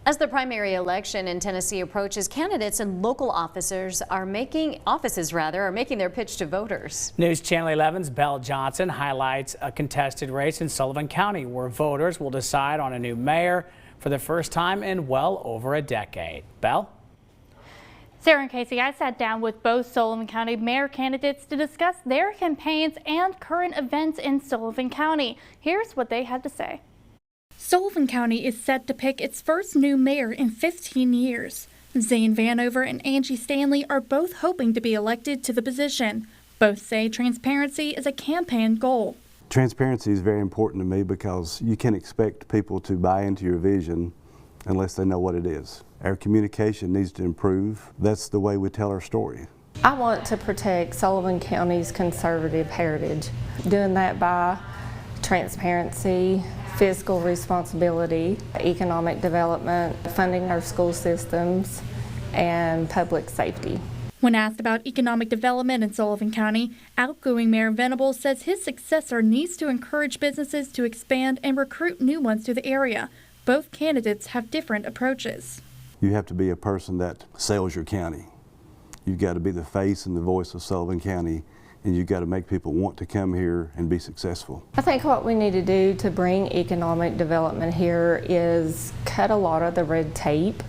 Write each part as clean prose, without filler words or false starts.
As the primary election in Tennessee approaches, candidates and local offices are making their pitch to voters. News Channel 11's Belle Johnson highlights a contested race in Sullivan County where voters will decide on a new mayor for the first time in well over a decade. Belle? Sarah and Casey, I sat down with both Sullivan County mayor candidates to discuss their campaigns and current events in Sullivan County. Here's what they had to say. Sullivan County is set to pick its first new mayor in 15 years. Zane Vanover and Angie Stanley are both hoping to be elected to the position. Both say transparency is a campaign goal. Transparency is very important to me because you can't expect people to buy into your vision unless they know what it is. Our communication needs to improve. That's the way we tell our story. I want to protect Sullivan County's conservative heritage. Doing that by transparency, fiscal responsibility, economic development, funding our school systems, and public safety. When asked about economic development in Sullivan County, outgoing Mayor Venables says his successor needs to encourage businesses to expand and recruit new ones to the area. Both candidates have different approaches. You have to be a person that sells your county. You've got to be the face and the voice of Sullivan County, and you've got to make people want to come here and be successful. I think what we need to do to bring economic development here is cut a lot of the red tape,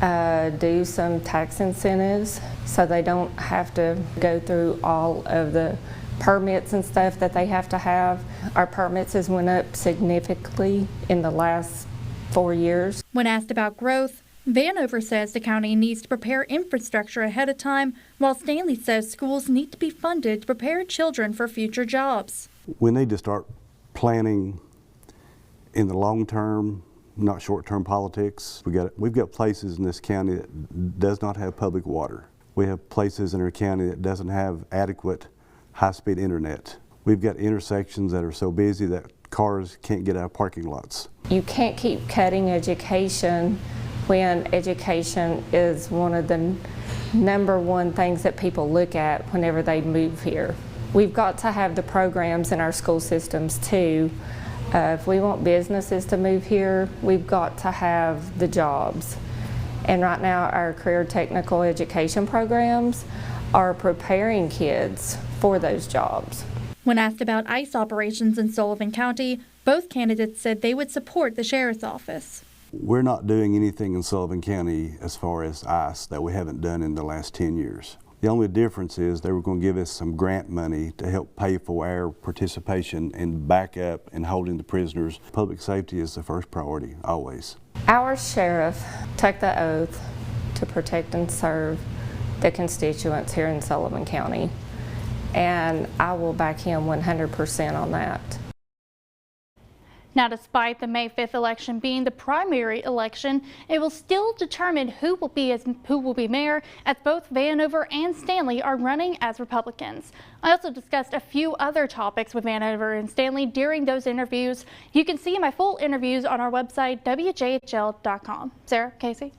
do some tax incentives so they don't have to go through all of the permits and stuff that they have to have. Our permits has went up significantly in the last 4 years. When asked about growth, Vanover says the county needs to prepare infrastructure ahead of time, while Stanley says schools need to be funded to prepare children for future jobs. We need to start planning in the long term, not short-term politics. We've got places in this county that does not have public water. We have places in our county that doesn't have adequate high-speed internet. We've got intersections that are so busy that cars can't get out of parking lots. You can't keep cutting education when education is one of the #1 things that people look at whenever they move here. We've got to have the programs in our school systems too. If we want businesses to move here, we've got to have the jobs. And right now our career technical education programs are preparing kids for those jobs. When asked about ICE operations in Sullivan County, both candidates said they would support the sheriff's office. We're not doing anything in Sullivan County as far as ICE that we haven't done in the last 10 years. The only difference is they were going to give us some grant money to help pay for our participation in backup and holding the prisoners. Public safety is the first priority, always. Our sheriff took the oath to protect and serve the constituents here in Sullivan County, and I will back him 100% on that. Now, despite the May 5th election being the primary election, it will still determine who will be mayor, as both Vanover and Stanley are running as Republicans. I also discussed a few other topics with Vanover and Stanley during those interviews. You can see my full interviews on our website, WJHL.com. Sarah, Casey?